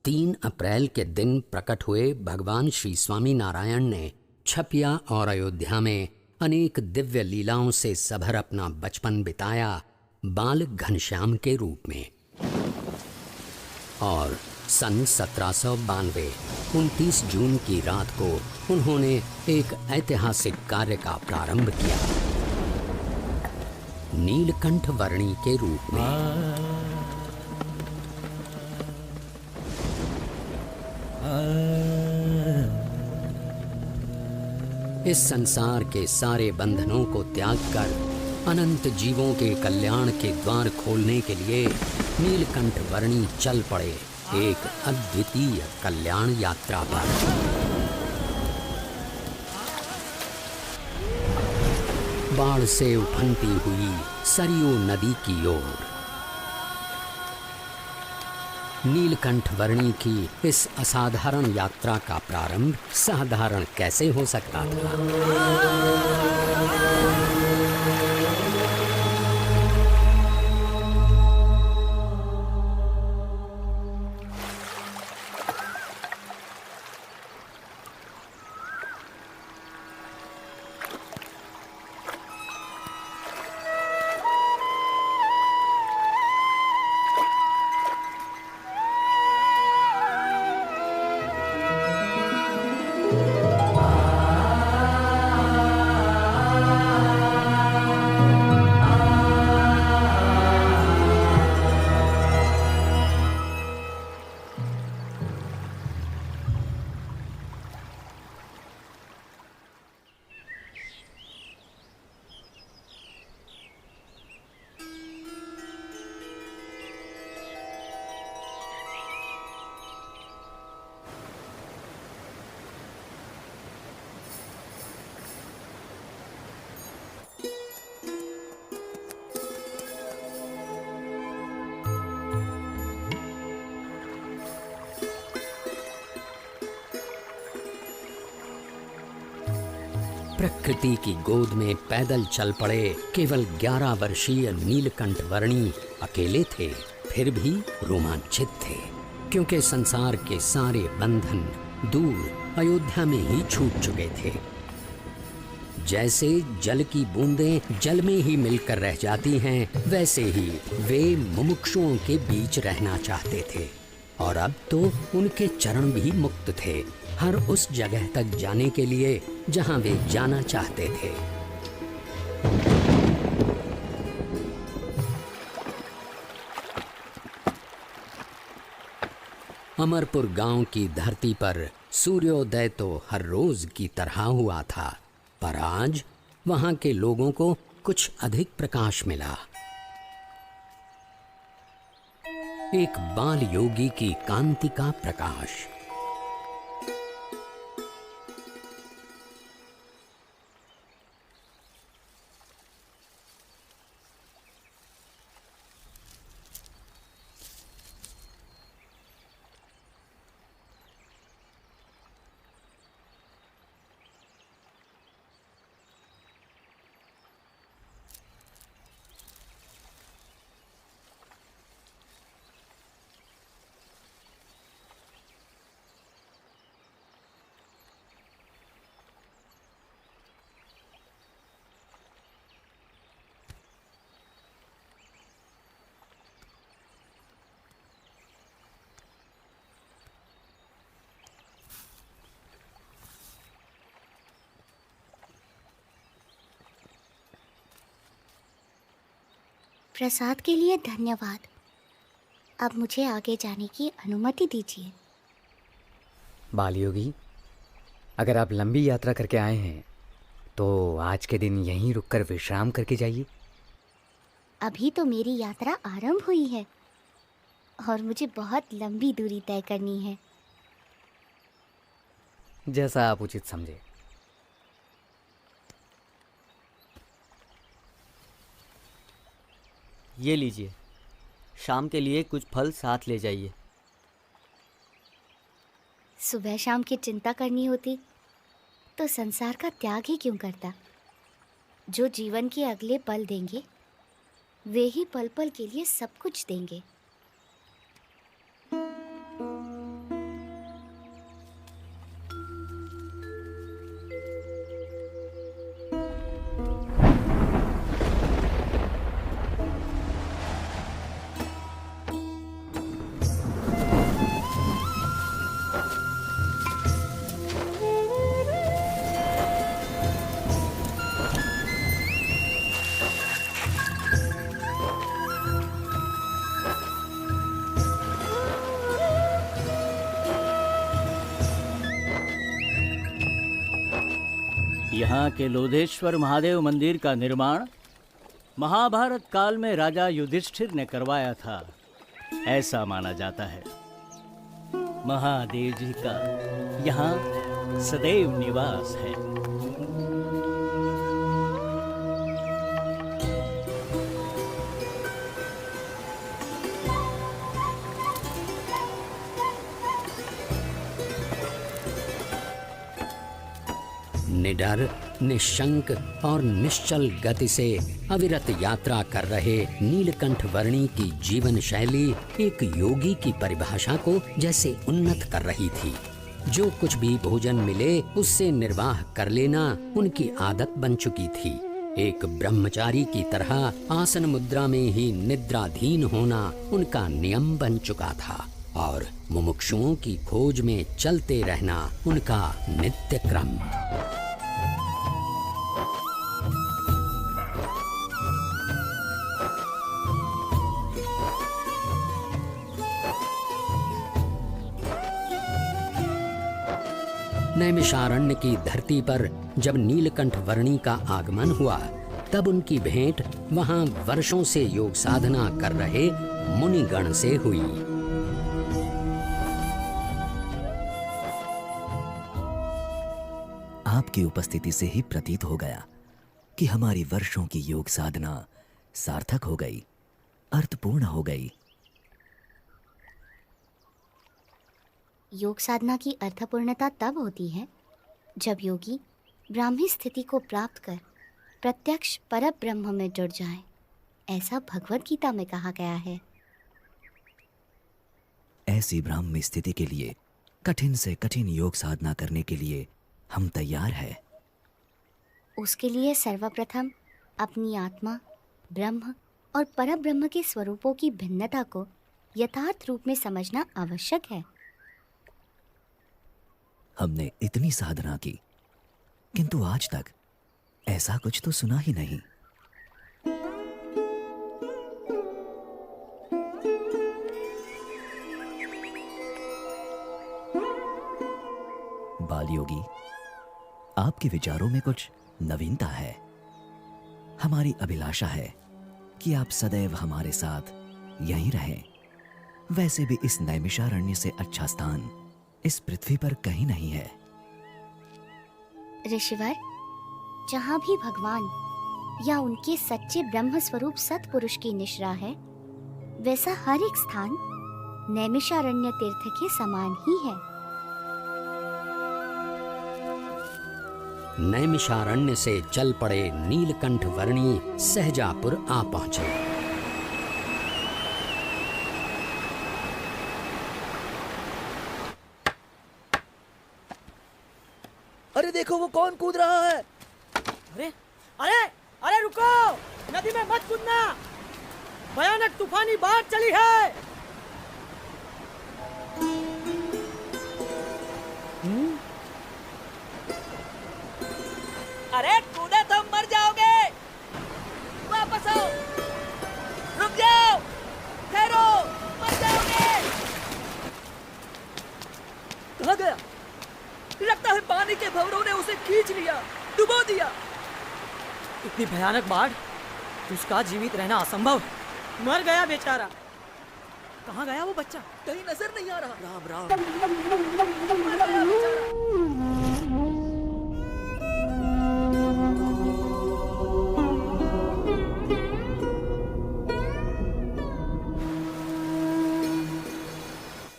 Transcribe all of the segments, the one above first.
3 अप्रैल के दिन प्रकट हुए भगवान श्री स्वामी नारायण ने छपिया और अयोध्या में अनेक दिव्य लीलाओं से सभर अपना बचपन बिताया बाल घनश्याम के रूप में। और सन 1792 29 जून की रात को उन्होंने एक ऐतिहासिक कार्य का प्रारंभ किया, नीलकंठ वर्णी के रूप में। इस संसार के सारे बंधनों को त्याग कर अनंत जीवों के कल्याण के द्वार खोलने के लिए नीलकंठ वर्णी चल पड़े एक अद्वितीय कल्याण यात्रा पर। बाढ़ से उफनती हुई सरयू नदी की ओर नीलकंठ वर्णी की इस असाधारण यात्रा का प्रारंभ साधारण कैसे हो सकता था। प्रकृति की गोद में पैदल चल पड़े केवल 11 वर्षीय नीलकंठ वर्णी अकेले थे, फिर भी रोमांचित थे, क्योंकि संसार के सारे बंधन दूर अयोध्या में ही छूट चुके थे। जैसे जल की बूंदें जल में ही मिलकर रह जाती हैं, वैसे ही वे मुमुक्षुओं के बीच रहना चाहते थे। और अब तो उनके चरण भी मुक्त थे, हर उस जगह तक जाने के लिए जहां वे जाना चाहते थे। अमरपुर गांव की धरती पर सूर्योदय तो हर रोज की तरह हुआ था, पर आज वहां के लोगों को कुछ अधिक प्रकाश मिला। एक बाल योगी की कांति का प्रकाश। प्रसाद के लिए धन्यवाद। अब मुझे आगे जाने की अनुमति दीजिए। बालयोगी, अगर आप लंबी यात्रा करके आए हैं तो आज के दिन यहीं रुककर विश्राम करके जाइए। अभी तो मेरी यात्रा आरंभ हुई है और मुझे बहुत लंबी दूरी तय करनी है। जैसा आप उचित समझे। ये लीजिए, शाम के लिए कुछ फल साथ ले जाइए। सुबह शाम की चिंता करनी होती तो संसार का त्याग ही क्यों करता। जो जीवन के अगले पल देंगे वे ही पल पल के लिए सब कुछ देंगे। यहाँ के लोधेश्वर महादेव मंदिर का निर्माण महाभारत काल में राजा युधिष्ठिर ने करवाया था, ऐसा माना जाता है। महादेव जी का यहाँ सदैव निवास है। निडर, निशंक और निश्चल गति से अविरत यात्रा कर रहे नीलकंठ वर्णी की जीवन शैली एक योगी की परिभाषा को जैसे उन्नत कर रही थी। जो कुछ भी भोजन मिले उससे निर्वाह कर लेना उनकी आदत बन चुकी थी। एक ब्रह्मचारी की तरह आसन मुद्रा में ही निद्राधीन होना उनका नियम बन चुका था और मुमुक्षुओं की खोज में चलते रहना उनका नित्य क्रम। नैमिषारण्य की धरती पर जब नीलकंठ वर्णी का आगमन हुआ तब उनकी भेंट वहां वर्षों से योग साधना कर रहे मुनिगण से हुई। आपकी उपस्थिति से ही प्रतीत हो गया कि हमारी वर्षों की योग साधना सार्थक हो गई, अर्थपूर्ण हो गई। योग साधना की अर्थपूर्णता तब होती है जब योगी ब्राह्मी स्थिति को प्राप्त कर प्रत्यक्ष परब्रह्म में जुड़ जाए, ऐसा भगवद गीता में कहा गया है। ऐसी ब्राह्मी स्थिति के लिए कठिन से कठिन योग साधना करने के लिए हम तैयार हैं। उसके लिए सर्वप्रथम अपनी आत्मा, ब्रह्म और परब्रह्म के स्वरूपों की भिन्नता को यथार्थ रूप में समझना आवश्यक है। हमने इतनी साधना की किंतु आज तक ऐसा कुछ तो सुना ही नहीं। बाल योगी, आपके विचारों में कुछ नवीनता है। हमारी अभिलाषा है कि आप सदैव हमारे साथ यहीं रहें। वैसे भी इस नैमिषारण्य से अच्छा स्थान इस पृथ्वी पर कहीं नहीं है। ऋषिवर, जहाँ भी भगवान या उनके सच्चे ब्रह्म स्वरूप सतपुरुष की निश्रा है, वैसा हर एक स्थान नैमिषारण्य तीर्थ के समान ही है। नैमिषारण्य से चल पड़े नीलकंठ वर्णी सहजापुर आ पहुंचे। अरे देखो वो कौन कूद रहा है। अरे अरे अरे रुको, नदी में मत कूदना, भयानक तूफानी बाढ़ चली है। अरे कूदे तो मर जाओगे, वापस आओ, रुक जाओ, ठहरो, मर जाओगे। कहाँ गया? लगता है पानी के भंवरों ने उसे खींच लिया, डुबो दिया। इतनी भयानक बाढ़, उसका जीवित रहना असंभव। मर गया बेचारा। कहाँ गया वो बच्चा? कहीं नजर नहीं आ रहा। राम राम।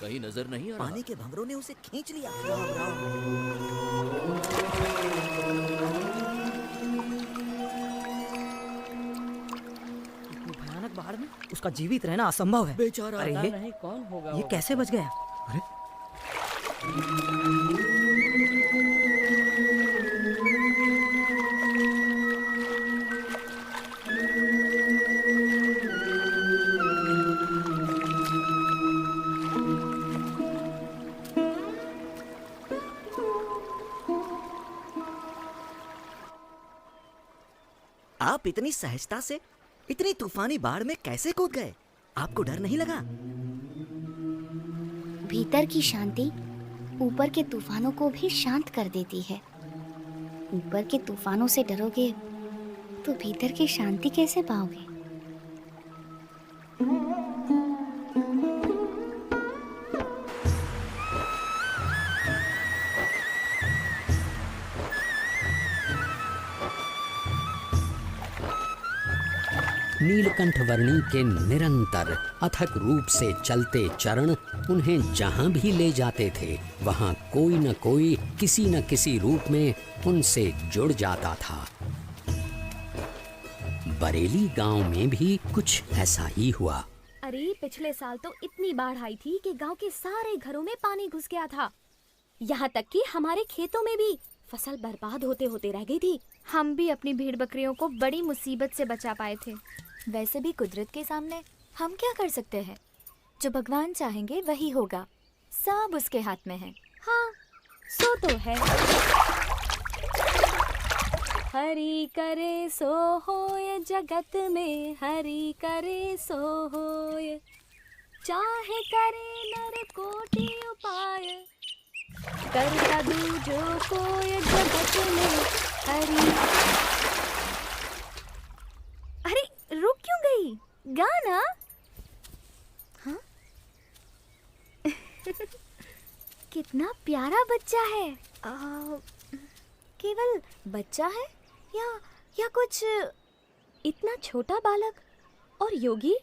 कहीं नजर नहीं आ रहा। पानी के भंवरों ने उसे खींच लिया। राम राम। भयानक बाढ़ में उसका जीवित रहना असंभव है। बेचारा। अरे ये नहीं कौन होगा ये कैसे बच गया? अरे आप इतनी सहजता से इतनी तूफानी बाढ़ में कैसे कूद गए? आपको डर नहीं लगा? भीतर की शांति ऊपर के तूफानों को भी शांत कर देती है। ऊपर के तूफानों से डरोगे तो भीतर की शांति कैसे पाओगे? नीलकंठ वर्णी के निरंतर अथक रूप से चलते चरण उन्हें जहां भी ले जाते थे वहां कोई न कोई किसी न किसी रूप में उनसे जुड़ जाता था। बरेली गांव में भी कुछ ऐसा ही हुआ। अरे पिछले साल तो इतनी बाढ़ आई थी कि गांव के सारे घरों में पानी घुस गया था। यहाँ तक कि हमारे खेतों में भी फसल बर्बाद होते होते रह गई थी। हम भी अपनी भेड़ बकरियों को बड़ी मुसीबत से बचा पाए थे। वैसे भी कुदरत के सामने हम क्या कर सकते हैं? जो भगवान चाहेंगे वही होगा, सब उसके हाथ में है। हाँ, सो तो है। हरि करे सो होय जगत में, हरि करे सो होय, चाहे करे नर कोटि उपाय, कर कदू जो कोय जगत में हरि। अरे रुक क्यों गई? गाना। हाँ? कितना प्यारा बच्चा है। केवल बच्चा है या कुछ? इतना छोटा बालक और योगी